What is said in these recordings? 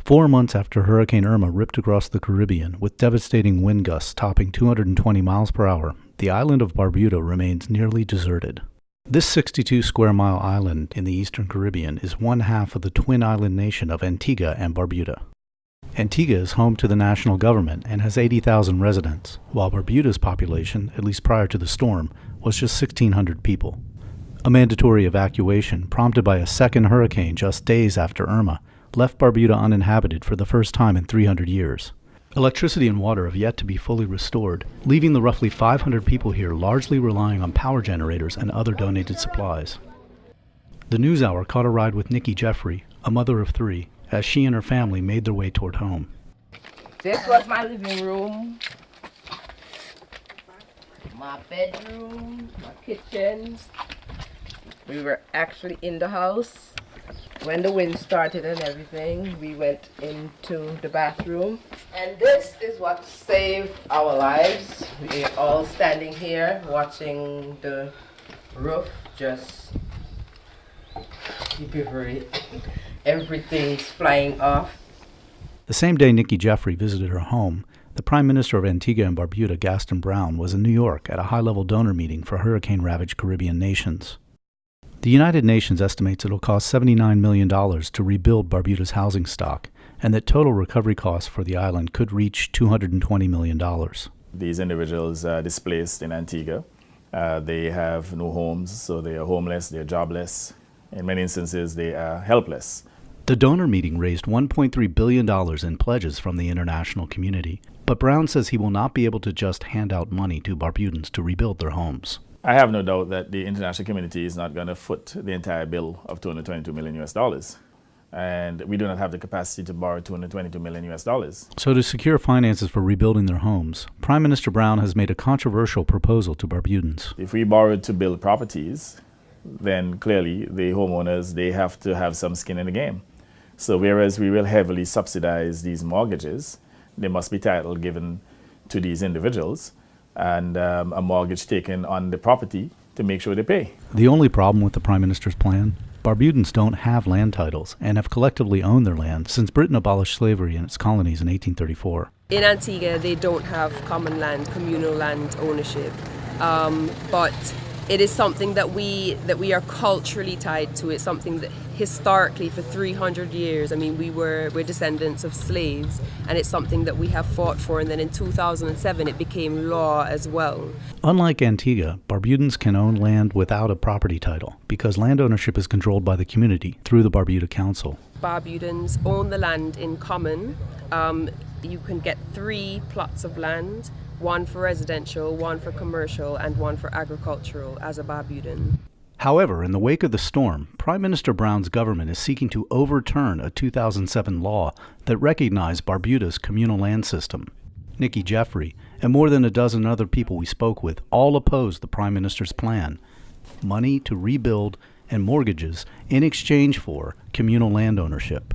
4 months after Hurricane Irma ripped across the Caribbean with devastating wind gusts topping 220 miles per hour, the island of Barbuda remains nearly deserted. This 62-square-mile island in the eastern Caribbean is one half of the twin island nation of Antigua and Barbuda. Antigua is home to the national government and has 80,000 residents, while Barbuda's population, at least prior to the storm, was just 1,600 people. A mandatory evacuation, prompted by a second hurricane just days after Irma, left Barbuda uninhabited for the first time in 300 years. Electricity and water have yet to be fully restored, leaving the roughly 500 people here largely relying on power generators and other donated supplies. The NewsHour caught a ride with Nikki Jeffrey, a mother of 3, as she and her family made their way toward home. This was my living room, my bedroom, my kitchen. We were actually in the house. When the wind started and everything, we went into the bathroom. And this is what saved our lives. We're all standing here watching the roof just evaporate. Everything's flying off. The same day Nikki Jeffrey visited her home, the Prime Minister of Antigua and Barbuda, Gaston Brown, was in New York at a high-level donor meeting for hurricane-ravaged Caribbean nations. The United Nations estimates it will cost $79 million to rebuild Barbuda's housing stock, and that total recovery costs for the island could reach $220 million. These individuals are displaced in Antigua. They have no homes, so they are homeless, they are jobless. In many instances, they are helpless. The donor meeting raised $1.3 billion in pledges from the international community, but Brown says he will not be able to just hand out money to Barbudans to rebuild their homes. I have no doubt that the international community is not going to foot the entire bill of $222 million US. And we do not have the capacity to borrow $222 million US. So to secure finances for rebuilding their homes, Prime Minister Brown has made a controversial proposal to Barbudans. If we borrowed to build properties, then clearly the homeowners, they have to have some skin in the game. So whereas we will heavily subsidize these mortgages, there must be title given to these individuals and a mortgage taken on the property to make sure they pay. The only problem with the Prime Minister's plan? Barbudans don't have land titles and have collectively owned their land since Britain abolished slavery in its colonies in 1834. In Antigua, they don't have common land, communal land ownership, but it is something that we are culturally tied to. It's something that historically for 300 years, I mean, we're descendants of slaves, and it's something that we have fought for, and then in 2007 it became law as well. Unlike Antigua, Barbudans can own land without a property title because land ownership is controlled by the community through the Barbuda Council. Barbudans own the land in common. You can get 3 plots of land, one for residential, one for commercial, and one for agricultural as a Barbudan. However, in the wake of the storm, Prime Minister Brown's government is seeking to overturn a 2007 law that recognized Barbuda's communal land system. Nikki Jeffrey and more than a dozen other people we spoke with all opposed the Prime Minister's plan: money to rebuild and mortgages in exchange for communal land ownership.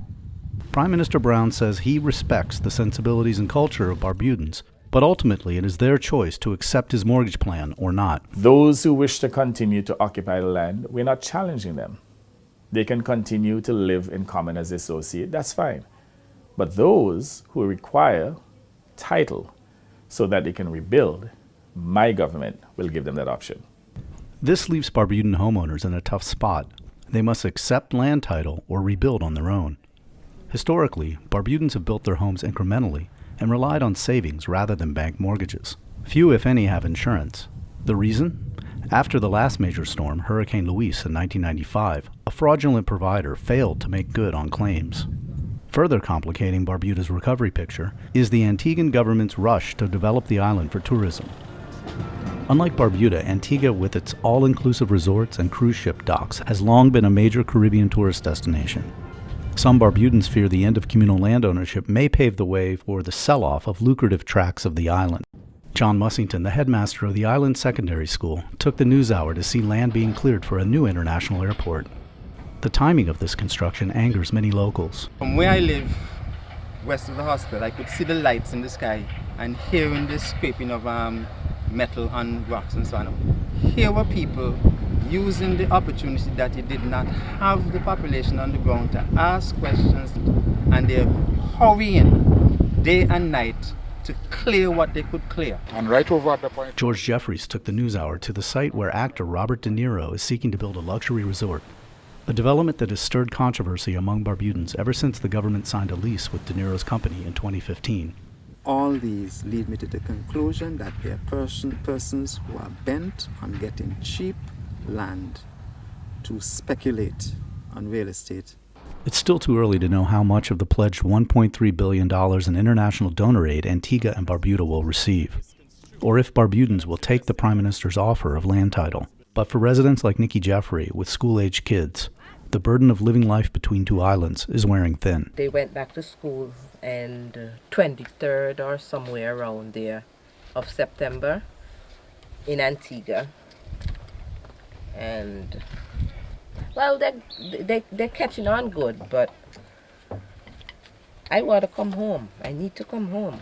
Prime Minister Brown says he respects the sensibilities and culture of Barbudans, but ultimately it is their choice to accept his mortgage plan or not. Those who wish to continue to occupy the land, we're not challenging them. They can continue to live in common as associate, that's fine. But those who require title so that they can rebuild, my government will give them that option. This leaves Barbudan homeowners in a tough spot. They must accept land title or rebuild on their own. Historically, Barbudans have built their homes incrementally and relied on savings rather than bank mortgages. Few, if any, have insurance. The reason? After the last major storm, Hurricane Luis in 1995, a fraudulent provider failed to make good on claims. Further complicating Barbuda's recovery picture is the Antiguan government's rush to develop the island for tourism. Unlike Barbuda, Antigua, with its all-inclusive resorts and cruise ship docks, has long been a major Caribbean tourist destination. Some Barbudans fear the end of communal land ownership may pave the way for the sell-off of lucrative tracts of the island. John Mussington, the headmaster of the island secondary school, took the NewsHour to see land being cleared for a new international airport. The timing of this construction angers many locals. From where I live, west of the hospital, I could see the lights in the sky and hearing the scraping of metal on rocks and so on. Here were people using the opportunity that it did not have the population on the ground to ask questions, and they're hurrying day and night to clear what they could clear. And right over at the point, George Jeffries took the NewsHour to the site where actor Robert De Niro is seeking to build a luxury resort, a development that has stirred controversy among Barbudans ever since the government signed a lease with De Niro's company in 2015. All these lead me to the conclusion that there are persons who are bent on getting cheap land to speculate on real estate. It's still too early to know how much of the pledged $1.3 billion in international donor aid Antigua and Barbuda will receive, or if Barbudans will take the Prime Minister's offer of land title. But for residents like Nikki Jeffrey with school-age kids, the burden of living life between two islands is wearing thin. They went back to school and 23rd or somewhere around there of September in Antigua. And well, they're catching on good, but I want to come home. I need to come home.